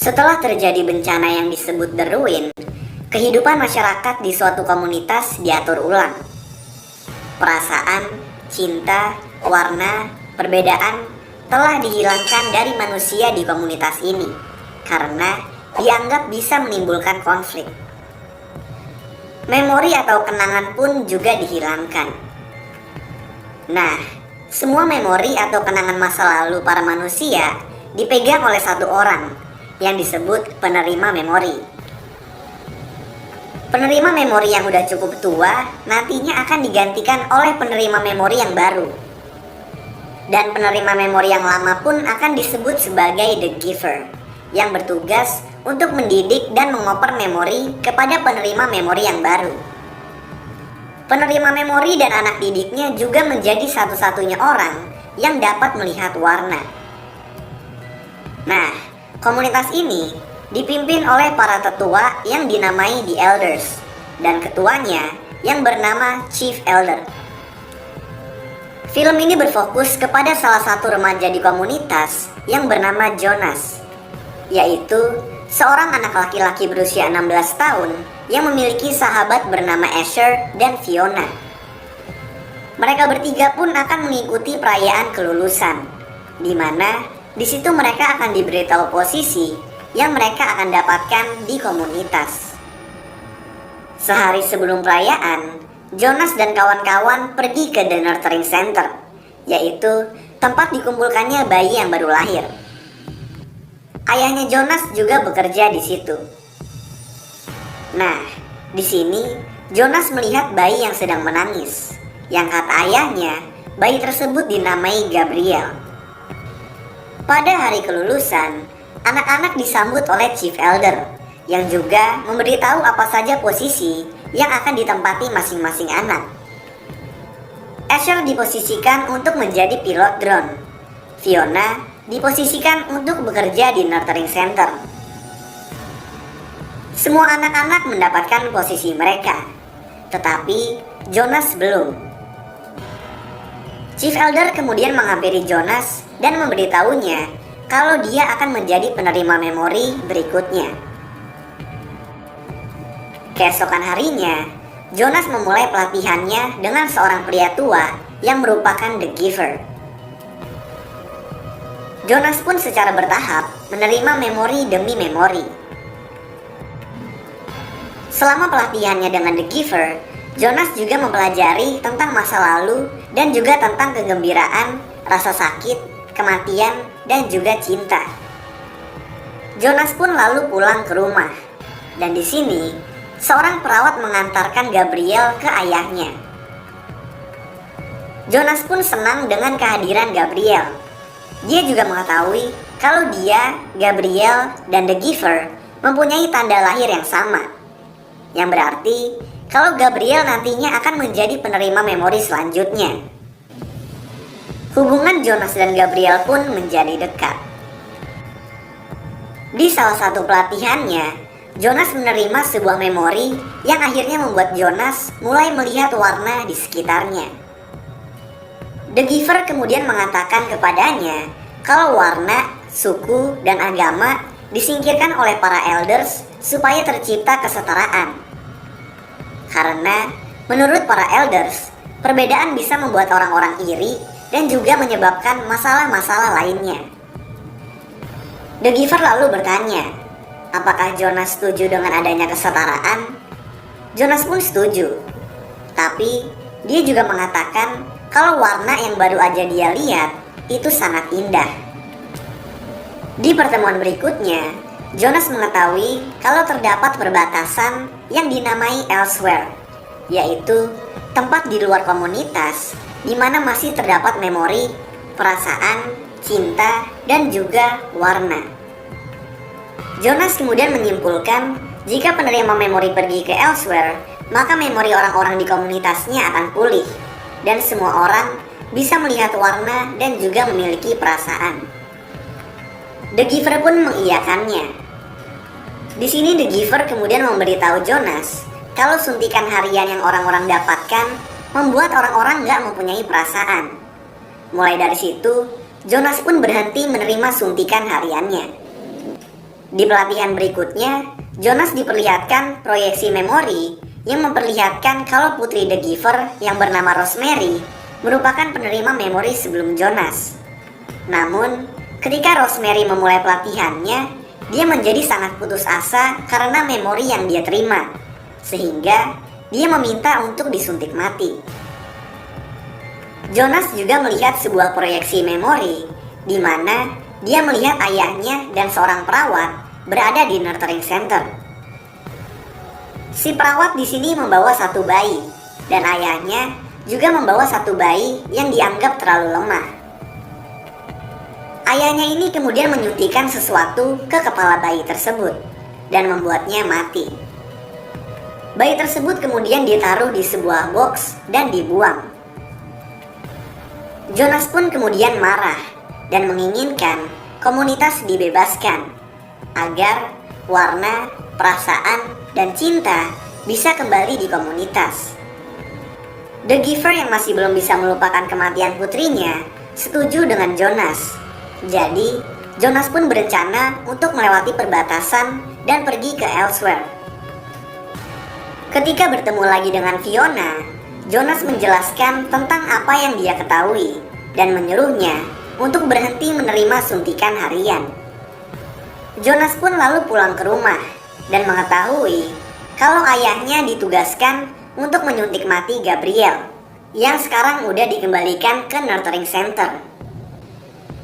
Setelah terjadi bencana yang disebut The Ruin, kehidupan masyarakat di suatu komunitas diatur ulang. Perasaan, cinta, warna, perbedaan telah dihilangkan dari manusia di komunitas ini karena dianggap bisa menimbulkan konflik. Memori atau kenangan pun juga dihilangkan. Nah, semua memori atau kenangan masa lalu para manusia dipegang oleh satu orang yang disebut penerima memori. Penerima memori yang udah cukup tua nantinya akan digantikan oleh penerima memori yang baru. Dan penerima memori yang lama pun akan disebut sebagai The Giver, yang bertugas untuk mendidik dan mengoper memori kepada penerima memori yang baru. Penerima memori dan anak didiknya juga menjadi satu-satunya orang yang dapat melihat warna. Nah, komunitas ini dipimpin oleh para tetua yang dinamai The Elders, dan ketuanya yang bernama Chief Elder. Film ini berfokus kepada salah satu remaja di komunitas yang bernama Jonas, yaitu seorang anak laki-laki berusia 16 tahun yang memiliki sahabat bernama Asher dan Fiona. Mereka bertiga pun akan mengikuti perayaan kelulusan, di mana di situ mereka akan diberitahu posisi yang mereka akan dapatkan di komunitas. Sehari sebelum perayaan, Jonas dan kawan-kawan pergi ke The Nurturing Center, yaitu tempat dikumpulkannya bayi yang baru lahir. Ayahnya Jonas juga bekerja di situ. Nah, di sini Jonas melihat bayi yang sedang menangis, yang kata ayahnya, bayi tersebut dinamai Gabriel. Pada hari kelulusan, anak-anak disambut oleh Chief Elder, yang juga memberitahu apa saja posisi yang akan ditempati masing-masing anak. Asher diposisikan untuk menjadi pilot drone. Fiona diposisikan untuk bekerja di Nurturing Center. Semua anak-anak mendapatkan posisi mereka, tetapi Jonas belum. Chief Elder kemudian menghampiri Jonas dan memberitahunya kalau dia akan menjadi penerima memori berikutnya. Keesokan harinya, Jonas memulai pelatihannya dengan seorang pria tua yang merupakan The Giver. Jonas pun secara bertahap menerima memori demi memori. Selama pelatihannya dengan The Giver, Jonas juga mempelajari tentang masa lalu dan juga tentang kegembiraan, rasa sakit, kematian, dan juga cinta. Jonas pun lalu pulang ke rumah, dan di sini seorang perawat mengantarkan Gabriel ke ayahnya. Jonas pun senang dengan kehadiran Gabriel. Dia juga mengetahui kalau dia, Gabriel, dan The Giver mempunyai tanda lahir yang sama, yang berarti kalau Gabriel nantinya akan menjadi penerima memori selanjutnya. Hubungan Jonas dan Gabriel pun menjadi dekat. Di salah satu pelatihannya, Jonas menerima sebuah memori yang akhirnya membuat Jonas mulai melihat warna di sekitarnya. The Giver kemudian mengatakan kepadanya kalau warna, suku, dan agama disingkirkan oleh para elders supaya tercipta kesetaraan. Karena menurut para elders, perbedaan bisa membuat orang-orang iri dan juga menyebabkan masalah-masalah lainnya. The Giver lalu bertanya, apakah Jonas setuju dengan adanya kesetaraan? Jonas pun setuju. Tapi dia juga mengatakan kalau warna yang baru aja dia lihat itu sangat indah. Di pertemuan berikutnya, Jonas mengetahui kalau terdapat perbatasan yang dinamai Elsewhere, yaitu tempat di luar komunitas di mana masih terdapat memori, perasaan, cinta, dan juga warna. Jonas kemudian menyimpulkan jika penerima memori pergi ke Elsewhere, maka memori orang-orang di komunitasnya akan pulih dan semua orang bisa melihat warna dan juga memiliki perasaan. The Giver pun mengiyakannya. Di sini The Giver kemudian memberitahu Jonas kalau suntikan harian yang orang-orang dapatkan membuat orang-orang gak mempunyai perasaan. Mulai dari situ, Jonas pun berhenti menerima suntikan hariannya. Di pelatihan berikutnya, Jonas diperlihatkan proyeksi memori yang memperlihatkan kalau putri The Giver yang bernama Rosemary merupakan penerima memori sebelum Jonas. Namun, ketika Rosemary memulai pelatihannya, dia menjadi sangat putus asa karena memori yang dia terima, sehingga dia meminta untuk disuntik mati. Jonas juga melihat sebuah proyeksi memori di mana dia melihat ayahnya dan seorang perawat berada di nurturing center. Si perawat di sini membawa satu bayi dan ayahnya juga membawa satu bayi yang dianggap terlalu lemah. Ayahnya ini kemudian menyuntikkan sesuatu ke kepala bayi tersebut dan membuatnya mati. Bayi tersebut kemudian ditaruh di sebuah box dan dibuang. Jonas pun kemudian marah dan menginginkan komunitas dibebaskan agar warna, perasaan, dan cinta bisa kembali di komunitas. The Giver yang masih belum bisa melupakan kematian putrinya setuju dengan Jonas. Jadi, Jonas pun berencana untuk melewati perbatasan dan pergi ke Elsewhere. Ketika bertemu lagi dengan Fiona, Jonas menjelaskan tentang apa yang dia ketahui dan menyuruhnya untuk berhenti menerima suntikan harian. Jonas pun lalu pulang ke rumah dan mengetahui kalau ayahnya ditugaskan untuk menyuntik mati Gabriel yang sekarang udah dikembalikan ke nurturing center.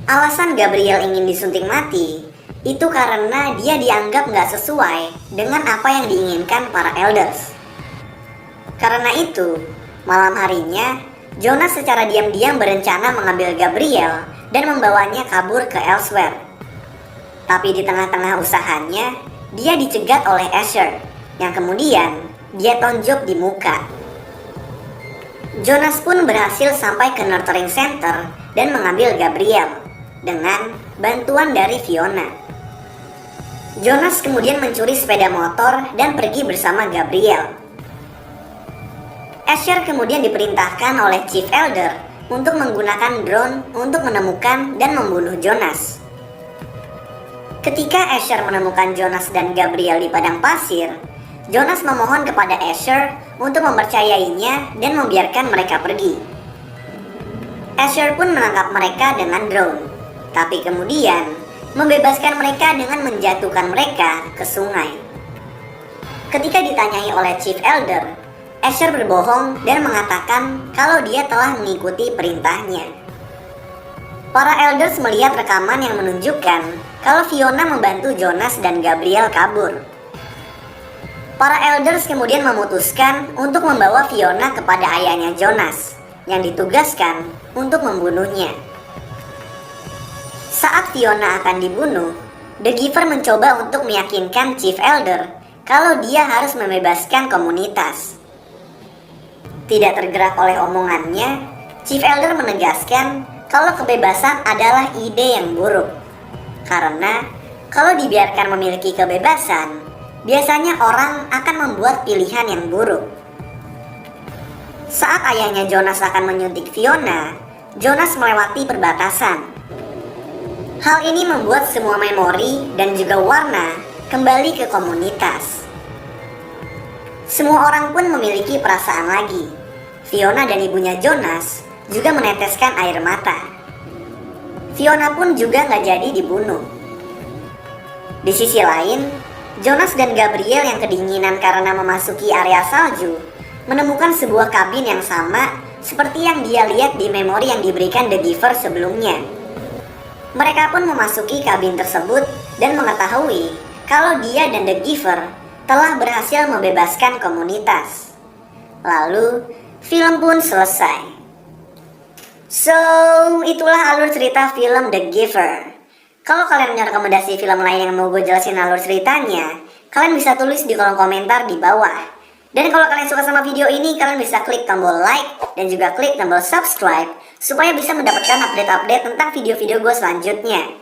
Alasan Gabriel ingin disuntik mati itu karena dia dianggap nggak sesuai dengan apa yang diinginkan para elders. Karena itu, malam harinya Jonas secara diam-diam berencana mengambil Gabriel dan membawanya kabur ke Elsewhere. Tapi di tengah-tengah usahanya, dia dicegat oleh Asher yang kemudian dia tonjok di muka. Jonas pun berhasil sampai ke nurturing center dan mengambil Gabriel dengan bantuan dari Fiona. Jonas kemudian mencuri sepeda motor dan pergi bersama Gabriel. Asher kemudian diperintahkan oleh Chief Elder untuk menggunakan drone untuk menemukan dan membunuh Jonas. Ketika Asher menemukan Jonas dan Gabriel di padang pasir, Jonas memohon kepada Asher untuk mempercayainya dan membiarkan mereka pergi. Asher pun menangkap mereka dengan drone, tapi kemudian membebaskan mereka dengan menjatuhkan mereka ke sungai. Ketika ditanyai oleh Chief Elder, Asher berbohong dan mengatakan kalau dia telah mengikuti perintahnya. Para elders melihat rekaman yang menunjukkan kalau Fiona membantu Jonas dan Gabriel kabur. Para elders kemudian memutuskan untuk membawa Fiona kepada ayahnya Jonas yang ditugaskan untuk membunuhnya. Saat Fiona akan dibunuh, The Giver mencoba untuk meyakinkan Chief Elder kalau dia harus membebaskan komunitas. Tidak tergerak oleh omongannya, Chief Elder menegaskan kalau kebebasan adalah ide yang buruk. Karena kalau dibiarkan memiliki kebebasan, biasanya orang akan membuat pilihan yang buruk. Saat ayahnya Jonas akan menyuntik Fiona, Jonas melewati perbatasan. Hal ini membuat semua memori dan juga warna kembali ke komunitas. Semua orang pun memiliki perasaan lagi. Fiona dan ibunya Jonas juga meneteskan air mata. Fiona pun juga nggak jadi dibunuh. Di sisi lain, Jonas dan Gabriel yang kedinginan karena memasuki area salju menemukan sebuah kabin yang sama seperti yang dia lihat di memori yang diberikan The Giver sebelumnya. Mereka pun memasuki kabin tersebut dan mengetahui kalau dia dan The Giver telah berhasil membebaskan komunitas. Lalu, film pun selesai. So, itulah alur cerita film The Giver. Kalau kalian punya rekomendasi film lain yang mau gue jelasin alur ceritanya, kalian bisa tulis di kolom komentar di bawah. Dan kalau kalian suka sama video ini, kalian bisa klik tombol like dan juga klik tombol subscribe supaya bisa mendapatkan update-update tentang video-video gue selanjutnya.